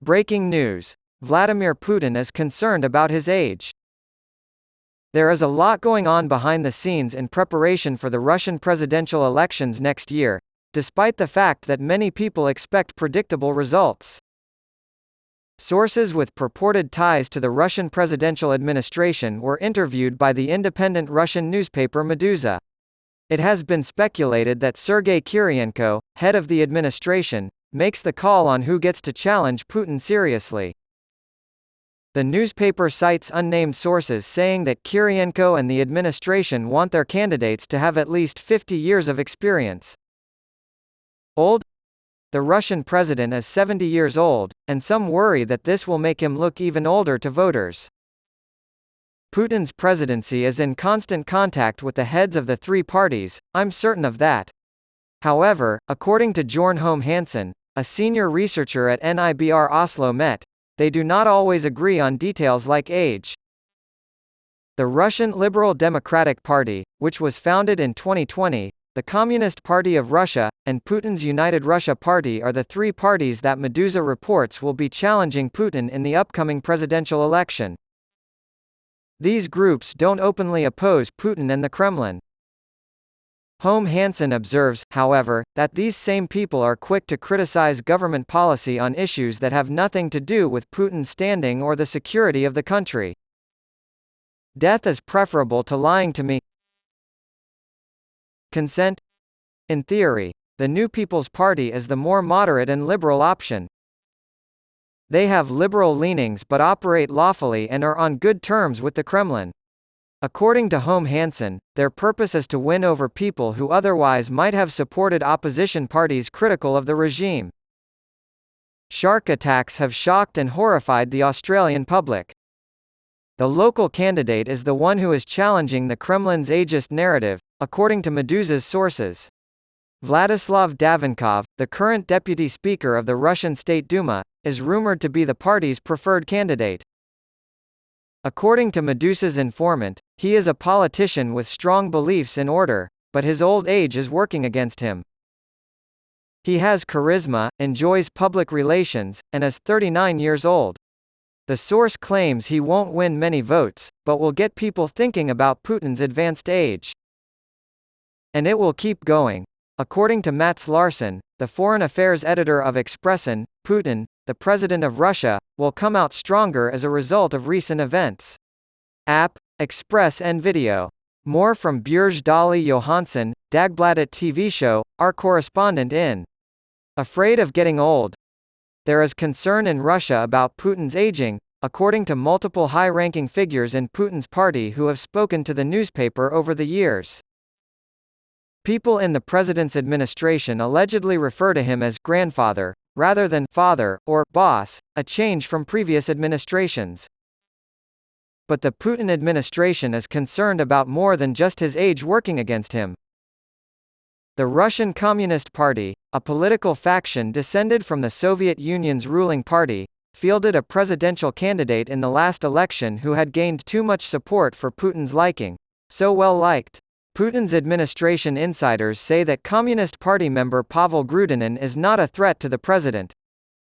Breaking news. Vladimir Putin is concerned about his age. There is a lot going on behind the scenes in preparation for the Russian presidential elections next year, despite the fact that many people expect predictable results. Sources with purported ties to the Russian presidential administration were interviewed by the independent Russian newspaper Meduza. It has been speculated that Sergei Kiriyenko, head of the administration, makes the call on who gets to challenge Putin seriously. The newspaper cites unnamed sources saying that Kiriyenko and the administration want their candidates to have at least 50 years of experience. Old? The Russian president is 70 years old, and some worry that this will make him look even older to voters. Putin's presidency is in constant contact with the heads of the three parties, I'm certain of that. However, according to Jørn Hansen, a senior researcher at NIBR Oslo Met, they do not always agree on details like age. The Russian Liberal Democratic Party, which was founded in 2020, the Communist Party of Russia, and Putin's United Russia Party are the three parties that Meduza reports will be challenging Putin in the upcoming presidential election. These groups don't openly oppose Putin and the Kremlin. Hansen observes, however, that these same people are quick to criticize government policy on issues that have nothing to do with Putin's standing or the security of the country. Death is preferable to lying to me. Consent? In theory, the New People's Party is the more moderate and liberal option. They have liberal leanings but operate lawfully and are on good terms with the Kremlin. According to Hansen, their purpose is to win over people who otherwise might have supported opposition parties critical of the regime. Shark attacks have shocked and horrified the Australian public. The local candidate is the one who is challenging the Kremlin's ageist narrative, according to Meduza's sources. Vladislav Davinkov, the current deputy speaker of the Russian State Duma, is rumored to be the party's preferred candidate. According to Meduza's informant, he is a politician with strong beliefs in order, but his old age is working against him. He has charisma, enjoys public relations, and is 39 years old. The source claims he won't win many votes, but will get people thinking about Putin's advanced age. And it will keep going. According to Mats Larsson, the foreign affairs editor of Expressen, Putin, the president of Russia, will come out stronger as a result of recent events. App, Express and Video. More from Bjørge Dali Johansen, Dagbladet TV show, our correspondent in. Afraid of getting old. There is concern in Russia about Putin's aging, according to multiple high-ranking figures in Putin's party who have spoken to the newspaper over the years. People in the president's administration allegedly refer to him as grandfather, rather than father, or boss, a change from previous administrations. But the Putin administration is concerned about more than just his age working against him. The Russian Communist Party, a political faction descended from the Soviet Union's ruling party, fielded a presidential candidate in the last election who had gained too much support for Putin's liking. So well liked. Putin's administration insiders say that Communist Party member Pavel Grudinin is not a threat to the president.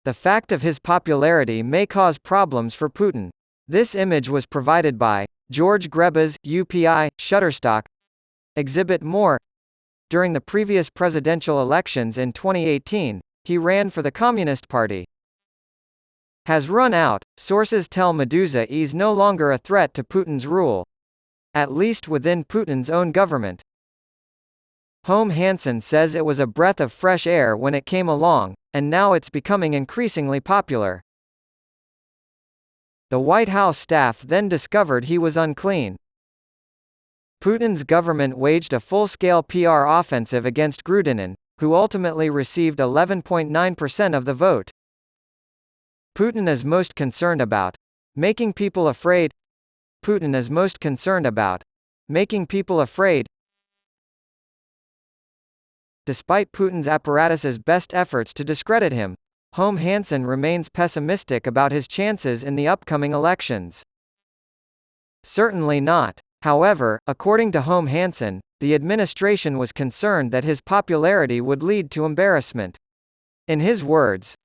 The fact of his popularity may cause problems for Putin. This image was provided by George Grebas, UPI, Shutterstock. Exhibit more. During the previous presidential elections in 2018, he ran for the Communist Party. Has run out, sources tell Meduza he's no longer a threat to Putin's rule. At least within Putin's own government. Hansen says it was a breath of fresh air when it came along, and now it's becoming increasingly popular. The White House staff then discovered he was unclean. Putin's government waged a full-scale PR offensive against Grudinin, who ultimately received 11.9% of the vote. Putin is most concerned about making people afraid. Putin is most concerned about making people afraid. Despite Putin's apparatus's best efforts to discredit him, Hansen remains pessimistic about his chances in the upcoming elections. Certainly not. However, according to Hansen, the administration was concerned that his popularity would lead to embarrassment. In his words,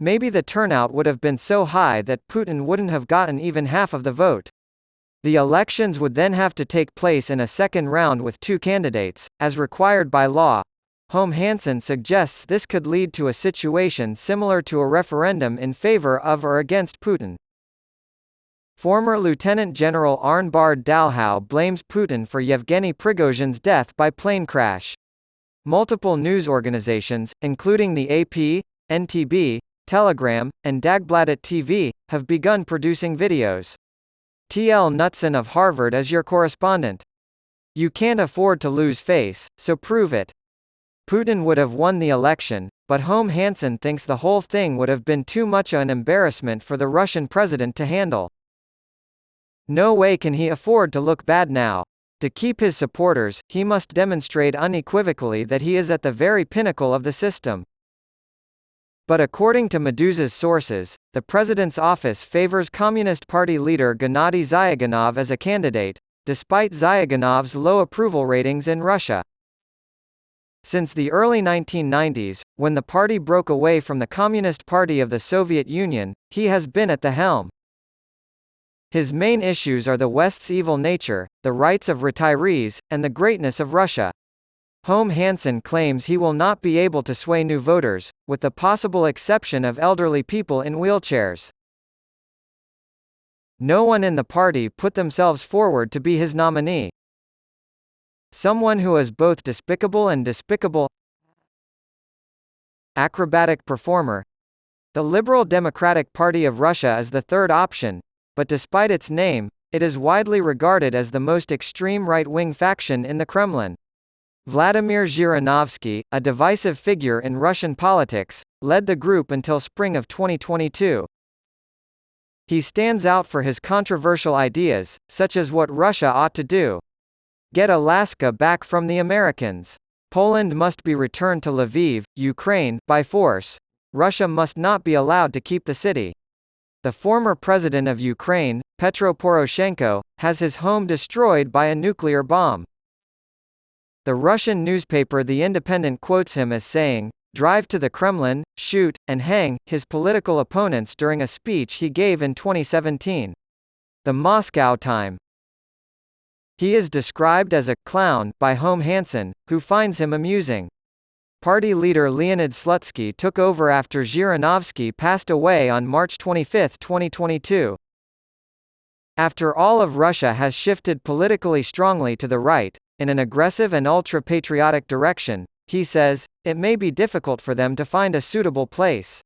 Maybe the turnout would have been so high that Putin wouldn't have gotten even half of the vote. The elections would then have to take place in a second round with two candidates, as required by law. Holm Hansen suggests this could lead to a situation similar to a referendum in favor of or against Putin. Former Lieutenant General Arnbard Dalhau blames Putin for Yevgeny Prigozhin's death by plane crash. Multiple news organizations, including the AP, NTB, Telegram, and Dagbladet TV, have begun producing videos. T.L. Knutson of Harvard is your correspondent. You can't afford to lose face, so prove it. Putin would have won the election, but Holm Hansen thinks the whole thing would have been too much an embarrassment for the Russian president to handle. No way can he afford to look bad now. To keep his supporters, he must demonstrate unequivocally that he is at the very pinnacle of the system. But according to Meduza's sources, the president's office favors Communist Party leader Gennady Zyuganov as a candidate, despite Zyuganov's low approval ratings in Russia. Since the early 1990s, when the party broke away from the Communist Party of the Soviet Union, he has been at the helm. His main issues are the West's evil nature, the rights of retirees, and the greatness of Russia. Holm Hansen claims he will not be able to sway new voters, with the possible exception of elderly people in wheelchairs. No one in the party put themselves forward to be his nominee. Someone who is both despicable and despicable. Acrobatic performer. The Liberal Democratic Party of Russia is the third option, but despite its name, it is widely regarded as the most extreme right-wing faction in the Kremlin. Vladimir Zhirinovsky, a divisive figure in Russian politics, led the group until spring of 2022. He stands out for his controversial ideas, such as what Russia ought to do. Get Alaska back from the Americans. Poland must be returned to Lviv, Ukraine, by force. Russia must not be allowed to keep the city. The former president of Ukraine, Petro Poroshenko, has his home destroyed by a nuclear bomb. The Russian newspaper The Independent quotes him as saying, "Drive to the Kremlin, shoot, and hang" his political opponents during a speech he gave in 2017. The Moscow Time. He is described as a clown by Holm Hansen, who finds him amusing. Party leader Leonid Slutsky took over after Zhirinovsky passed away on March 25, 2022. After all of Russia has shifted politically strongly to the right, in an aggressive and ultra-patriotic direction, he says, it may be difficult for them to find a suitable place.